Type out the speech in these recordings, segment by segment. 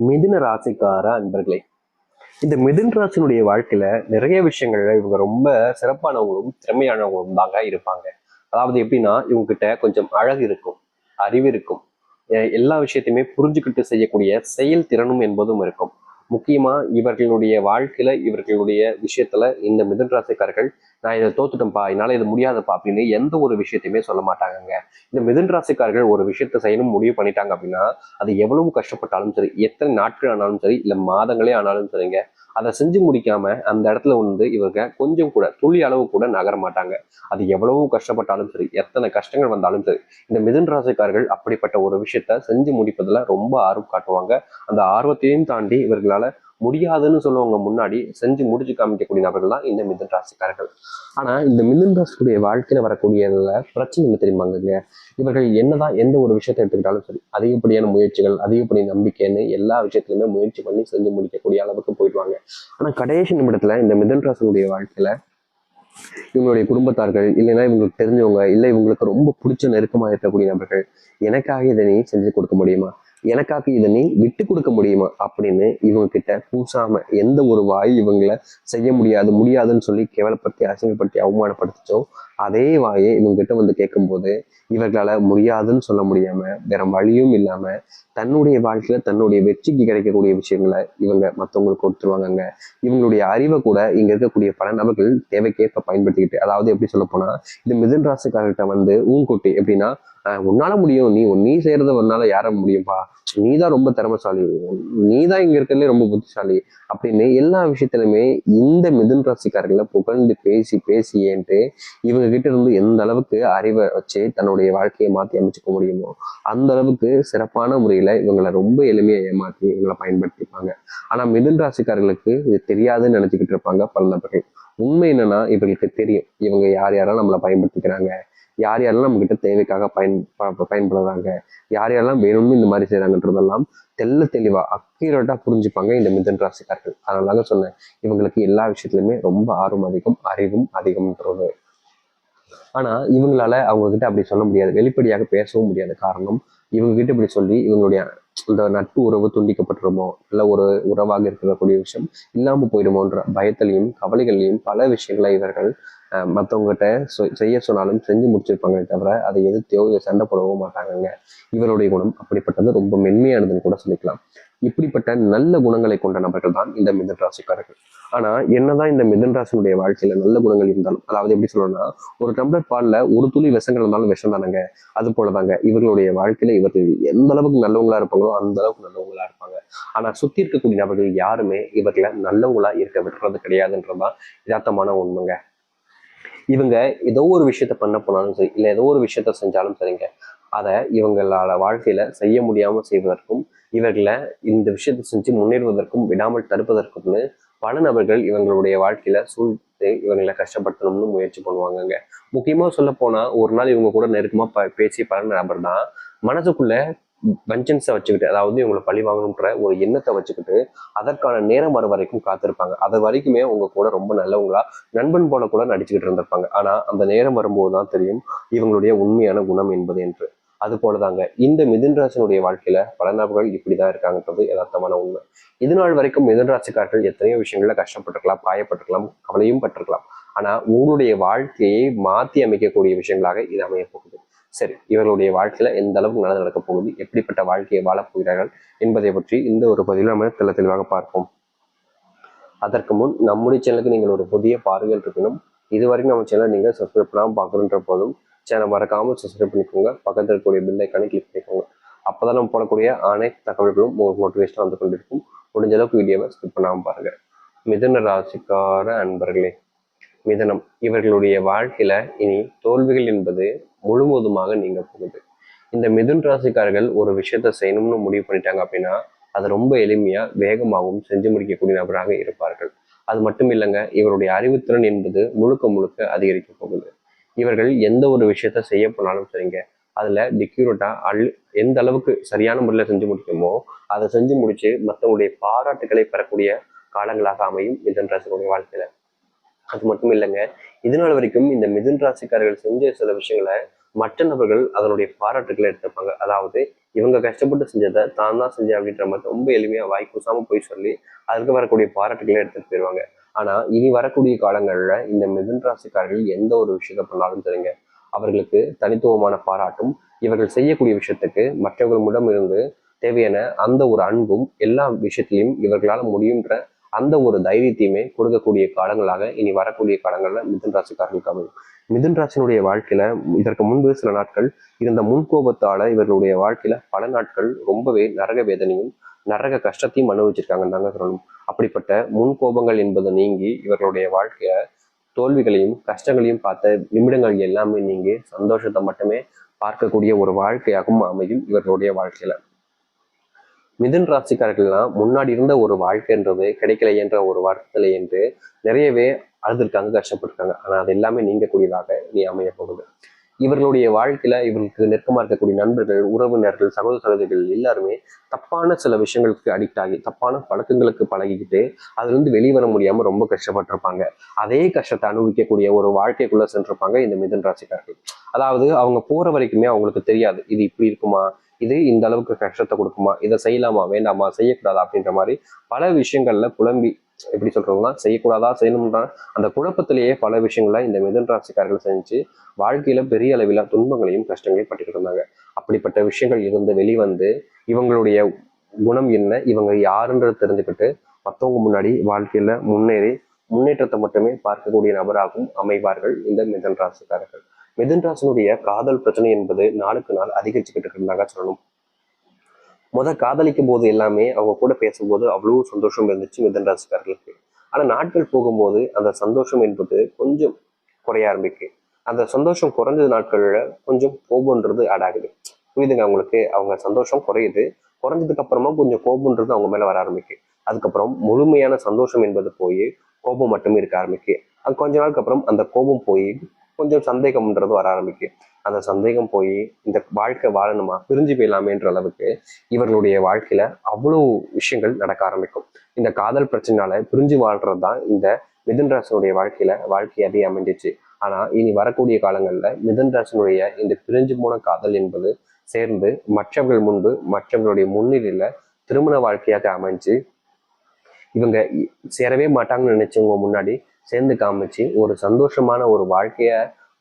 மிதுன ராசிக்கார அன்பர்களே, இந்த மிதுன ராசினுடைய வாழ்க்கையில நிறைய விஷயங்கள்ல இவங்க ரொம்ப சிறப்பானவங்களும் திறமையானவங்களும் தாங்க இருப்பாங்க. அதாவது எப்படின்னா, இவங்க கிட்ட கொஞ்சம் அழகு இருக்கும், அறிவு இருக்கும், எல்லா விஷயத்தையுமே புரிஞ்சுக்கிட்டு செய்யக்கூடிய செயல் திறனும் என்பதும் இருக்கும். முக்கியமா இவர்களுடைய வாழ்க்கையில இவர்களுடைய விஷயத்துல இந்த மிதுன ராசிக்காரர்கள், நான் இதை தோத்துட்டேன்ப்பா, என்னால இது முடியாதப்பா அப்படின்னு எந்த ஒரு விஷயத்தையுமே சொல்ல மாட்டாங்க. இந்த மிதுன ராசிக்காரர்கள் ஒரு விஷயத்த செய்யணும் முடிவு பண்ணிட்டாங்க அப்படின்னா, அது எவ்வளவு கஷ்டப்பட்டாலும் சரி, எத்தனை நாட்கள் ஆனாலும் சரி, இல்ல மாதங்களே ஆனாலும் சரிங்க, அதை செஞ்சு முடிக்காம அந்த இடத்துல இவங்க கொஞ்சம் கூட துளி அளவு கூட நகர மாட்டாங்க. அது எவ்வளவு கஷ்டப்பட்டாலும் சரி, எத்தனை கஷ்டங்கள் வந்தாலும் சரி, இந்த மிதுன ராசிக்காரர்கள் அப்படிப்பட்ட ஒரு விஷயத்த செஞ்சு முடிப்பதுல ரொம்ப ஆர்வம் காட்டுவாங்க. அந்த ஆர்வத்தையும் தாண்டி இவர்களால முடியாதுன்னு சொல்லுவவங்க முன்னாடி செஞ்சு முடிச்சு காமிக்கக்கூடிய நபர்கள் தான் இந்த மிதுன ராசிக்காரர்கள். ஆனா இந்த மிதுன ராசியுடைய வாழ்க்கையில வரக்கூடியதுல பிரச்சனை என்ன தெரியுமாங்க? இவர்கள் என்னதான் எந்த ஒரு விஷயத்தை எடுத்துக்கிட்டாலும் சரி, அதிகப்படியான முயற்சிகள், அதிகப்படியான நம்பிக்கைன்னு எல்லா விஷயத்திலுமே முயற்சி பண்ணி செஞ்சு முடிக்கக்கூடிய அளவுக்கு போயிடுவாங்க. ஆனா கடைசி நிமிடத்துல இந்த மிதுன ராசியுடைய வாழ்க்கையில இவங்களுடைய குடும்பத்தார்கள், இல்லைன்னா இவங்களுக்கு தெரிஞ்சவங்க, இல்லை இவங்களுக்கு ரொம்ப பிடிச்ச நெருக்கமாக இருக்கக்கூடிய நபர்கள், எனக்காக இதை நீ செஞ்சு கொடுக்க முடியுமா, எனக்காக இதை நீ விட்டு கொடுக்க முடியுமா அப்படின்னு இவங்க கிட்ட கூசாம எந்த ஒரு வாய் இவங்களை செய்ய முடியாதுன்னு சொல்லி கேவலப்படுத்தி அசிங்கப்படுத்தி அவமானப்படுத்திச்சோ அதே வாயை இவங்க கிட்ட வந்து கேட்கும்போது இவர்களால முடியாதுன்னு சொல்ல முடியாம வேற வழியும் இல்லாம தன்னுடைய வாழ்க்கையில தன்னுடைய வெற்றிக்கு கிடைக்கக்கூடிய விஷயங்களை இவங்க மற்றவங்களுக்கு கொடுத்துருவாங்கங்க. இவங்களுடைய அறிவை கூட இங்க இருக்கக்கூடிய பல நபர்கள் தேவைக்கேற்ப பயன்படுத்திக்கிட்டு, அதாவது எப்படி சொல்ல போனா, இந்த மிதுன ராசிக்காரர்கிட்ட வந்து ஊன்குட்டி எப்படின்னா, உன்னால முடியும், நீ செய்யறத உன்னால யார முடியும்பா, நீதான் ரொம்ப திறமைசாலி, நீதான் இங்க இருக்கிறதுலே ரொம்ப புத்திசாலி அப்படின்னு எல்லா விஷயத்திலுமே இந்த மிதுன ராசிக்காரர்களை புகழ்ந்து பேசி பேசி ஏன்ட்டு இவங்க கிட்ட இருந்து எந்த அளவுக்கு அறிவை வச்சு தன்னுடைய வாழ்க்கையை மாற்றி அமைச்சுக்க முடியுமோ அந்த அளவுக்கு சிறப்பான முறையில இவங்களை ரொம்ப எளிமையா ஏமாற்றி இவங்களை பயன்படுத்திப்பாங்க. ஆனா மிதுன ராசிக்காரர்களுக்கு இது தெரியாதுன்னு நினைச்சுக்கிட்டு இருப்பாங்க பல நபர்கள். உண்மை என்னன்னா, இவங்களுக்கு தெரியும் இவங்க யார் யாரெல்லாம் நம்மளை பயன்படுத்திக்கிறாங்க, யார் யாரெல்லாம் நம்ம கிட்ட தேவைக்காக பயன்படுறாங்க, யார் யாரெல்லாம் வேணும்னு இந்த மாதிரி செய்யறாங்கன்றதெல்லாம் தெளிவா அக்யூரேட்டா புரிஞ்சுப்பாங்க இந்த மிதுன ராசிக்காரர்கள். அதனால சொன்னேன், இவங்களுக்கு எல்லா விஷயத்துலயுமே ரொம்ப ஆர்வம் அதிகம், அறிவும் அதிகம்ன்றது. ஆனா இவங்களால அவங்க கிட்ட அப்படி சொல்ல முடியாது, வெளிப்படையாக பேசவும் முடியாது. காரணம், இவங்க கிட்ட இப்படி சொல்லி இவங்களுடைய இந்த நட்பு உறவு துண்டிக்கப்பட்டுருமோ, இல்ல ஒரு உறவாக இருக்கக்கூடிய விஷயம் இல்லாம போயிடுமோன்ற பயத்திலையும் கவலைகளையும் பல விஷயங்களை இவர்கள் மற்றவங்ககிட்ட செய்ய சொன்னாலும் செஞ்சு முடிச்சிருப்பாங்க தவிர அதை எதிர்த்தையோ இல்லை சண்டை போடவோ மாட்டாங்க. இவருடைய குணம் அப்படிப்பட்டது ரொம்ப மென்மையானதுன்னு கூட சொல்லிக்கலாம். இப்படிப்பட்ட நல்ல குணங்களை கொண்ட நபர்கள் தான் இந்த மிதுன ராசிக்காரர்கள். ஆனா என்னதான் இந்த மிதுன ராசினுடைய வாழ்க்கையில நல்ல குணங்கள் இருந்தாலும், அதாவது எப்படி சொல்லணும்னா, ஒரு டம்ளர் பால்ல ஒரு துளி விஷங்கள் இருந்தாலும் விஷம் தானங்க. அது போலதாங்க இவர்களுடைய வாழ்க்கையில இவர்கள் எந்த அளவுக்கு நல்லவங்களா இருப்பாங்களோ அந்த அளவுக்கு நல்லவங்களா இருப்பாங்க. ஆனா சுத்தி இருக்கக்கூடிய நபர்கள் யாருமே இவர்களை நல்லவங்களா இருக்க விடுறது கிடையாதுன்றதுதான் யதார்த்தமான உண்மைங்க. இவங்க ஏதோ ஒரு விஷயத்த பண்ண போனாலும் சரி, இல்லை ஏதோ ஒரு விஷயத்த செஞ்சாலும் சரிங்க, அதை இவங்களோட வாழ்க்கையில செய்ய முடியாம செய்வதற்கும் இவர்களை இந்த விஷயத்தை செஞ்சு முன்னேறுவதற்கும் விடாமல் தடுப்பதற்கும்னு பல நபர்கள் இவங்களுடைய வாழ்க்கையில சூழ்த்து இவங்களை கஷ்டப்படுத்தணும்னு முயற்சி பண்ணுவாங்கங்க. முக்கியமா சொல்ல போனா, ஒரு நாள் இவங்க கூட நெருக்கமா பேசி பல நபர் தான் மனசுக்குள்ள வெஞ்சன்ஸை வச்சுக்கிட்டு, அதாவது இவங்களை பழி வாங்கணுன்ற ஒரு எண்ணத்தை வச்சுக்கிட்டு அதற்கான நேரம் வர வரைக்கும் காத்திருப்பாங்க. அது வரைக்குமே உங்க கூட ரொம்ப நல்லவங்களா நண்பன் போல கூட நடிச்சுக்கிட்டு இருந்திருப்பாங்க. ஆனா அந்த நேரம் வரும்போதுதான் தெரியும் இவங்களுடைய உண்மையான குணம் என்பது என்று. அது போலதாங்க இந்த மிதுன ராசினுடைய வாழ்க்கையில பல நபர்கள் இப்படிதான் இருக்காங்கன்றது யதார்த்தமான உண்மை. இது நாள் வரைக்கும் மிதுன ராசிக்காரர்கள் எத்தனையோ விஷயங்கள்ல கஷ்டப்பட்டிருக்கலாம், காயப்பட்டிருக்கலாம், கவலையும் பட்டிருக்கலாம். ஆனா உங்களுடைய வாழ்க்கையை மாற்றி அமைக்கக்கூடிய விஷயங்களாக இது அமைய போகுது. சரி, இவர்களுடைய வாழ்க்கையில எந்த அளவுக்கு நல்லது நடக்க போகுது, எப்படிப்பட்ட வாழ்க்கையை வாழப் போகிறார்கள் என்பதை பற்றி இந்த ஒரு பதிவில் நம்ம தெளிவாக பார்ப்போம். அதற்கு முன் நம்முடைய சேனலுக்கு நீங்கள் ஒரு புதிய பார்வைகள் இருக்கணும். இது வரைக்கும் நம்ம சேனல் நீங்கள் சப்ஸ்கிரைப் பண்ணாமல் பார்க்கணுன்ற போதும் சேனல் மறக்காமல் சப்ஸ்கிரைப் பண்ணிக்கோங்க. பக்கத்தில் இருக்கக்கூடிய பெல் ஐக்கானை கிளிக் பண்ணிக்கோங்க. அப்போதான் நம்ம போடக்கூடிய அனைத்து தகவல்களும் உங்களுக்கு மோட்டிவேஷன் வந்து கொண்டிருக்கும். முடிஞ்ச அளவுக்கு வீடியோவை ஸ்கிப் பண்ணாமல் பாருங்க. மிதுன ராசிக்கார அன்பர்களே, மிதனம் இவர்களுடைய வாழ்க்கையில இனி தோல்விகள் என்பது முழுவதுமாக நீங்க போகுது. இந்த மிதுன் ராசிக்காரர்கள் ஒரு விஷயத்த செய்யணும்னு முடிவு பண்ணிட்டாங்க அப்படின்னா அது ரொம்ப எளிமையா வேகமாகவும் செஞ்சு முடிக்கக்கூடிய நபராக இருப்பார்கள். அது மட்டும் இல்லைங்க, இவருடைய அறிவுத்திறன் என்பது முழுக்க முழுக்க அதிகரிக்க போகுது. இவர்கள் எந்த ஒரு விஷயத்த செய்ய போனாலும் சரிங்க, அதுல டிக்யூரேட்டா எந்த அளவுக்கு சரியான முறையில் செஞ்சு முடிக்குமோ அதை செஞ்சு முடிச்சு மற்றவங்களுடைய பாராட்டுகளை பெறக்கூடிய காலங்களாக அமையும் மிதுன் ராசிகளுடைய வாழ்க்கையில. அது மட்டும் இல்லைங்க, இதனால வரைக்கும் இந்த மிதுன் ராசிக்காரர்கள் செஞ்ச சில விஷயங்களை மற்ற நபர்கள் அதனுடைய பாராட்டுகளை எடுத்துப்பாங்க. அதாவது இவங்க கஷ்டப்பட்டு செஞ்சதை தான் தான் செஞ்சேன் அப்படின்ற மாதிரி ரொம்ப எளிமையா வாய் கூசாம போய் சொல்லி அதுக்கு வரக்கூடிய பாராட்டுகளை எடுத்துட்டு போயிடுவாங்க. ஆனா இனி வரக்கூடிய காலங்கள்ல இந்த மிதுன் ராசிக்காரர்கள் எந்த ஒரு விஷயத்த பண்ணாலும் சரிங்க, அவர்களுக்கு தனித்துவமான பாராட்டும், இவர்கள் செய்யக்கூடிய விஷயத்துக்கு மற்றவர்களிடம் இருந்து தேவையான அந்த ஒரு அன்பும் எல்லா விஷயத்திலையும் இவர்களால் முடியுன்ற அந்த ஒரு தைரியத்தையுமே கொடுக்கக்கூடிய காலங்களாக இனி வரக்கூடிய காலங்கள்ல மிதுன் ராசிக்காரர்களுக்கு அமையும். மிதுன் ராசினுடைய வாழ்க்கையில இதற்கு முன்பு சில நாட்கள் இருந்த முன்கோபத்தால இவர்களுடைய வாழ்க்கையில பல நாட்கள் ரொம்பவே நரக வேதனையும் நரக கஷ்டத்தையும் அனுபவிச்சிருக்காங்கன்னு தாங்க சொல்லணும். அப்படிப்பட்ட முன்கோபங்கள் என்பது நீங்கி இவர்களுடைய வாழ்க்கைய தோல்விகளையும் கஷ்டங்களையும் பார்த்த நிமிடங்கள் எல்லாமே நீங்கி சந்தோஷத்தை மட்டுமே பார்க்கக்கூடிய ஒரு வாழ்க்கையாகவும் அமையும் இவர்களுடைய வாழ்க்கையில. மிதுன் ராசிக்காரர்கள்லாம் முன்னாடி இருந்த ஒரு வாழ்க்கைன்றது கிடைக்கல என்ற ஒரு வருத்தத்துல என்று நிறையவே அழுதுருக்காங்க, கஷ்டப்பட்டிருக்காங்க. ஆனா அது எல்லாமே நீங்கக்கூடியதாக நீ அமைய போகுது. இவர்களுடைய வாழ்க்கையில இவர்களுக்கு நெருக்கமா இருக்கக்கூடிய நண்பர்கள், உறவினர்கள், சகோதர சகோதரிகள் எல்லாருமே தப்பான சில விஷயங்களுக்கு அடிக்ட் ஆகி தப்பான பழக்கங்களுக்கு பழகிக்கிட்டு அதுல இருந்து வெளிவர முடியாம ரொம்ப கஷ்டப்பட்டிருப்பாங்க. அதே கஷ்டத்தை அனுபவிக்கக்கூடிய ஒரு வாழ்க்கைக்குள்ள சென்றிருப்பாங்க இந்த மிதுன் ராசிக்காரர்கள். அதாவது அவங்க போற வரைக்குமே அவங்களுக்கு தெரியாது இது இப்படி இருக்குமா, இது இந்த அளவுக்கு கஷ்டத்தை கொடுக்குமா, இதை செய்யலாமா வேண்டாமா செய்யக்கூடாதா அப்படின்ற மாதிரி பல விஷயங்கள்ல குழம்பி எப்படி சொல்றோம்னா செய்யக்கூடாதா செய்யணும்னா அந்த குழப்பத்திலேயே பல விஷயங்கள இந்த மிதுன் ராசிக்காரர்கள் செஞ்சு வாழ்க்கையில பெரிய அளவில துன்பங்களையும் கஷ்டங்களையும் பட்டுக்கிட்டு இருந்தாங்க. அப்படிப்பட்ட விஷயங்கள் இருந்து வெளிவந்து இவங்களுடைய குணம் என்ன, இவங்க யாருன்றது தெரிஞ்சுக்கிட்டு மற்றவங்க முன்னாடி வாழ்க்கையில முன்னேறி முன்னேற்றத்தை மட்டுமே பார்க்கக்கூடிய நபராகவும் அமைவார்கள் இந்த மிதுன் ராசிக்காரர்கள். மிதுன் ராசினுடைய காதல் பிரச்சனை என்பது நாளுக்கு நாள் அதிகரிச்சுக்கிட்டு இருந்தாங்க சொல்லணும். காதலிக்கும் போது எல்லாமே அவங்க கூட பேசும்போது அவ்வளவு சந்தோஷம் இருந்துச்சு மிதுன் ராசிக்காரர்களுக்கு. ஆனா நாட்கள் போகும்போது அந்த சந்தோஷம் என்பது கொஞ்சம் குறைய ஆரம்பிக்கு. அந்த சந்தோஷம் குறைஞ்ச நாட்கள்ல கொஞ்சம் கோபம்ன்றது ஆட் ஆகுது. புரியுதுங்க அவங்களுக்கு? அவங்க சந்தோஷம் குறையுது, குறைஞ்சதுக்கு அப்புறமா கொஞ்சம் கோபம்ன்றது அவங்க மேல வர ஆரம்பிக்கு. அதுக்கப்புறம் முழுமையான சந்தோஷம் என்பது போய் கோபம் மட்டுமே இருக்க ஆரம்பிக்கு. அது கொஞ்ச நாளுக்கு அப்புறம் அந்த கோபம் போய் கொஞ்சம் சந்தேகம்ன்றது வர ஆரம்பிக்கு. அந்த சந்தேகம் போய் இந்த வாழ்க்கை வாழணுமா, பிரிஞ்சு போயிடலாமேன்ற அளவுக்கு இவர்களுடைய வாழ்க்கையில அவ்வளவு விஷயங்கள் நடக்க ஆரம்பிக்கும். இந்த காதல் பிரச்சனைனால பிரிஞ்சு வாழ்றது தான் இந்த மிதுன் ராசினுடைய வாழ்க்கையாவே அமைஞ்சிச்சு. ஆனா இனி வரக்கூடிய காலங்கள்ல மிதுன் ராசினுடைய இந்த பிரிஞ்சு போன காதல் என்பது சேர்ந்து மற்றவர்கள் முன்பு மற்றவர்களுடைய முன்னிலையில திருமண வாழ்க்கையாக அமைஞ்சு இவங்க சேரவே மாட்டாங்கன்னு நினைச்சவங்க முன்னாடி சேர்ந்து காமிச்சு ஒரு சந்தோஷமான ஒரு வாழ்க்கைய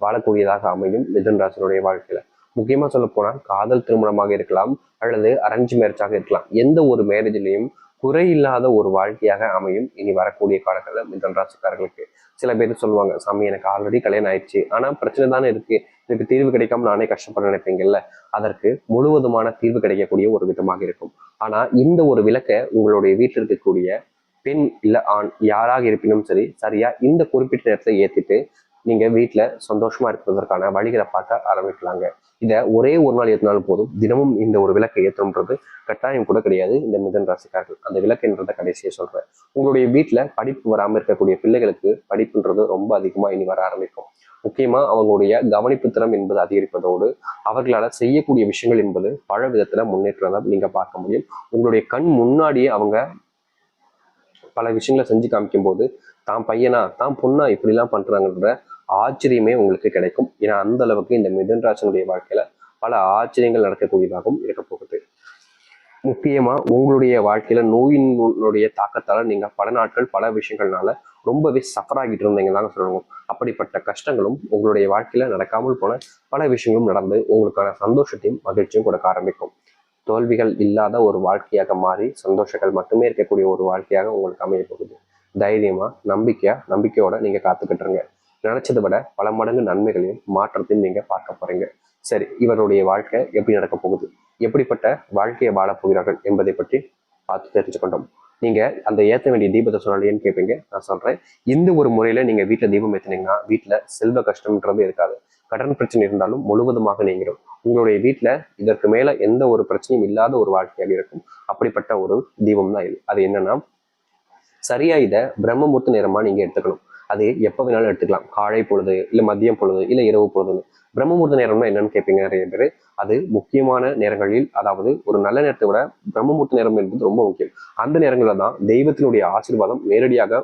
வாழக்கூடியதாக அமையும் மிதுன் ராசினுடைய வாழ்க்கையில. முக்கியமா சொல்ல போனா காதல் திருமணமாக இருக்கலாம் அல்லது அரேஞ்ச் மேரேஜாக இருக்கலாம், எந்த ஒரு மேரேஜ்லையும் குறையில்லாத ஒரு வாழ்க்கையாக அமையும் இனி வரக்கூடிய காலங்களில் மிதுன் ராசிக்காரர்களுக்கு. சில பேர் சொல்லுவாங்க, சாமி எனக்கு ஆல்ரெடி கல்யாணம் ஆயிடுச்சு ஆனா பிரச்சனை தானே இருக்கு, இதுக்கு தீர்வு கிடைக்காம நானே கஷ்டப்பட நினைப்பீங்கல்ல, அதற்கு முழுவதுமான தீர்வு கிடைக்கக்கூடிய ஒரு விதமாக இருக்கும். ஆனா இந்த ஒரு விளக்கை உங்களுடைய வீட்டில் இருக்கக்கூடிய பெண் இல்ல ஆண் யாராக இருப்பினும் சரி சரியா இந்த குறிப்பிட்ட நேரத்துல ஏத்திட்டு நீங்க வீட்டுல சந்தோஷமா இருப்பதற்கான வழிகளை பார்க்க ஆரம்பிக்கலாங்க. இதை ஒரே ஒரு நாள் ஏற்றினாலும் போதும். தினமும் இந்த ஒரு விளக்கை ஏற்றம்ன்றது கட்டாயம் கூட கிடையாது இந்த மிதுன் ராசிக்காரர்கள். அந்த விளக்குன்றதை கடைசியை சொல்றேன். உங்களுடைய வீட்டுல படிப்பு வராம இருக்கக்கூடிய பிள்ளைகளுக்கு படிப்புன்றது ரொம்ப அதிகமா இனி வர ஆரம்பிக்கும். முக்கியமா அவங்களுடைய கவனிப்பு திறம் என்பது அதிகரிப்பதோடு அவர்களால செய்யக்கூடிய விஷயங்கள் என்பது பல விதத்துல முன்னேற்றத்தை நீங்க பார்க்க முடியும். உங்களுடைய கண் முன்னாடியே அவங்க பல விஷயங்களை செஞ்சு காமிக்கும் போது தான் பையனா தான் பொண்ணா இப்படிலாம் பண்றாங்கன்ற ஆச்சரியமே உங்களுக்கு கிடைக்கும். ஏன்னா அந்த அளவுக்கு இந்த மிதுன் ராசினுடைய வாழ்க்கையில பல ஆச்சரியங்கள் நடக்கக்கூடியதாகவும் இருக்க போகுது. முக்கியமா உங்களுடைய வாழ்க்கையில நோயினுடைய தாக்கத்தால நீங்க பல நாட்கள் பல விஷயங்கள்னால ரொம்பவே சஃபர் ஆகிட்டு இருந்தீங்க தாங்க சொல்லணும். அப்படிப்பட்ட கஷ்டங்களும் உங்களுடைய வாழ்க்கையில நடக்காமல் போன பல விஷயங்களும் நடந்து உங்களுக்கான சந்தோஷத்தையும் மகிழ்ச்சியும் கொடுக்க ஆரம்பிக்கும். தோல்விகள் இல்லாத ஒரு வாழ்க்கையாக மாறி சந்தோஷங்கள் மட்டுமே இருக்கக்கூடிய ஒரு வாழ்க்கையாக உங்களுக்கு அமைய போகுது. தைரியமா நம்பிக்கையோட நீங்க காத்துக்கிட்டுருங்க. நினைச்சதை விட பல மடங்கு நன்மைகளையும் மாற்றத்தையும் நீங்க பார்க்க போறீங்க. சரி, இவருடைய வாழ்க்கை எப்படி நடக்க போகுது, எப்படிப்பட்ட வாழ்க்கையை வாழப் போகிறார்கள் என்பதை பற்றி பார்த்து தெரிஞ்சுக்கொண்டோம். நீங்க அந்த ஏற்ற வேண்டிய தீபத்தை சொன்னாலேன்னு கேட்பீங்க. நான் சொல்றேன், இந்த ஒரு முறையில நீங்க வீட்டுல தீபம் ஏற்றினீங்கன்னா வீட்டுல செல்வ கஷ்டம்ன்றது இருக்காது. கடன் பிரச்சனை இருந்தாலும் முழுவதுமாக நீங்கிடும். உங்களுடைய வீட்டுல இதற்கு மேல எந்த ஒரு பிரச்சனையும் இல்லாத ஒரு வாழ்க்கையாக இருக்கும். அப்படிப்பட்ட ஒரு தீபம் தான் இது. அது என்னன்னா, சரியா இதை பிரம்மமுத்து நேரமா நீங்க எடுத்துக்கணும். அது எப்ப வேணாலும் எடுத்துக்கலாம். காலை பொழுது இல்ல மதியம் பொழுது இல்ல இரவு பொழுதுன்னு. பிரம்மமுகூர்த்த நேரம்னா என்னன்னு கேட்பீங்க நிறைய பேர். அது முக்கியமான நேரங்களில், அதாவது ஒரு நல்ல நேரத்தை விட பிரம்மமுகூர்த்த நேரம் என்பது ரொம்ப முக்கியம். அந்த நேரங்களில் தான் தெய்வத்தினுடைய ஆசீர்வாதம் நேரடியாக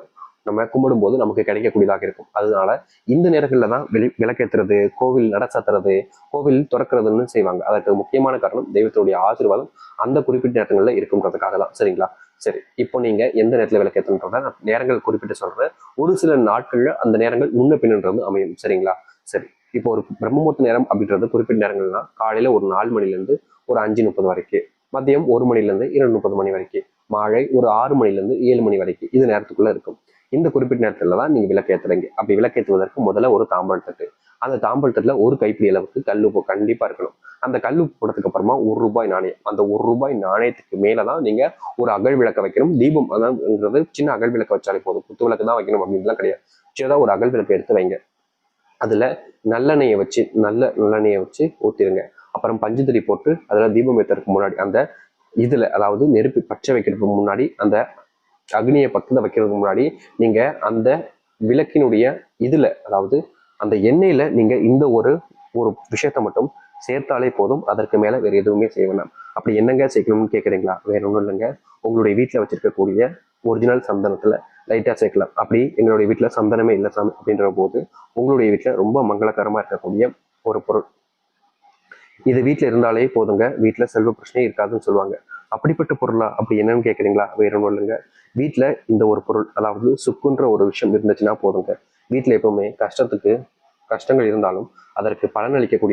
நம்ம கும்பிடும் போது நமக்கு கிடைக்கக்கூடியதாக இருக்கும். அதனால இந்த நேரங்களில் தான் விளக்கேற்றுறது, கோவில் நட சாத்துறது, கோவில் திறக்கிறதுன்னு செய்வாங்க. அதற்கு முக்கியமான காரணம் தெய்வத்துடைய ஆசீர்வாதம் அந்த குறிப்பிட்ட நேரங்களில் இருக்குன்றதுக்காக தான். சரிங்களா? சரி, இப்போ நீங்க எந்த நேரத்தில் விளக்கேற்றன்றத நான் நேரங்கள் குறிப்பிட்டு சொல்றேன். ஒரு சில நாட்கள்ல அந்த நேரங்கள் முன்ன பின்னுன்றது அமையும். சரிங்களா? சரி, இப்போ ஒரு பிரம்மமுகூர்த்த நேரம் அப்படின்றது குறிப்பிட்ட நேரங்கள்னா காலையில ஒரு 4 மணிலேருந்து ஒரு 5:30 வரைக்கும், மதியம் 1 மணிலேருந்து 2:30 மணி வரைக்கும், மாலை ஒரு 6 மணிலேருந்து 7 மணி வரைக்கும் இது நேரத்துக்குள்ள இருக்கும். இந்த குறிப்பிட்ட நேரத்துல தான் நீங்க விளக்கேற்றுறீங்க. அப்படி விளக்கேற்றுவதற்கு முதல்ல ஒரு தாம்பல் தட்டு, அந்த தாம்பல் தட்டுல ஒரு கைப்பிடி அளவுக்கு கல்லுப்பு கண்டிப்பா இருக்கணும். அந்த கல்லுப்பு போட்டதுக்கு அப்புறமா ₹1 நாணயம், அந்த ₹1 நாணயத்துக்கு மேலதான் நீங்க ஒரு அகல் விளக்க வைக்கணும். தீபம் அதான்ங்கிறது சின்ன அகல் விளக்க வச்சாலே போதும், குத்து விளக்கு தான் வைக்கணும் அப்படின்லாம் கிடையாது. சின்னதா ஒரு அகல் விளக்கு எடுத்து வைங்க. அதுல நல்லெண்ணெயை வச்சு ஊத்திடுங்க. அப்புறம் பஞ்சுத்திரி போட்டு அதுல தீபம் ஏற்றுறதுக்கு முன்னாடி அந்த இதுல, அதாவது நெருப்பு பச்சை வைக்கிறதுக்கு முன்னாடி, அந்த அக்னியை பக்கத்துல வைக்கிறதுக்கு முன்னாடி நீங்க அந்த விளக்கினுடைய இதுல, அதாவது அந்த எண்ணெயில நீங்க இந்த ஒரு ஒரு விஷயத்த மட்டும் சேர்த்தாலே போதும். அதற்கு மேல வேற எதுவுமே செய்ய வேண்டாம். அப்படி என்னங்க சேர்க்கணும்னு கேட்குறீங்களா? வேற ஒன்றும் இல்லைங்க, உங்களுடைய வீட்டில் வச்சிருக்கக்கூடிய ஒரிஜினல் சந்தனத்துல லைட்டா சேர்க்கலாம். அப்படி எங்களுடைய வீட்டில் சந்தனமே இல்லை சாமி அப்படின்ற போது உங்களுடைய வீட்டில் ரொம்ப மங்களகரமா இருக்கக்கூடிய ஒரு பொருள் இது வீட்டில் இருந்தாலே போதுங்க, வீட்டில் செல்வ பிரச்சனையே இருக்காதுன்னு சொல்லுவாங்க. அப்படிப்பட்ட பொருளா? அப்படி என்னன்னு கேட்குறீங்களா? வேற ஒன்றும் இல்லைங்க, வீட்டில் இந்த ஒரு பொருள், அதாவது சுக்குன்ற ஒரு விஷயம் இருந்துச்சுன்னா போதுங்க. வீட்டில் எப்பவுமே கஷ்டங்கள் இருந்தாலும் அதற்கு பலனளிக்கக்கூடிய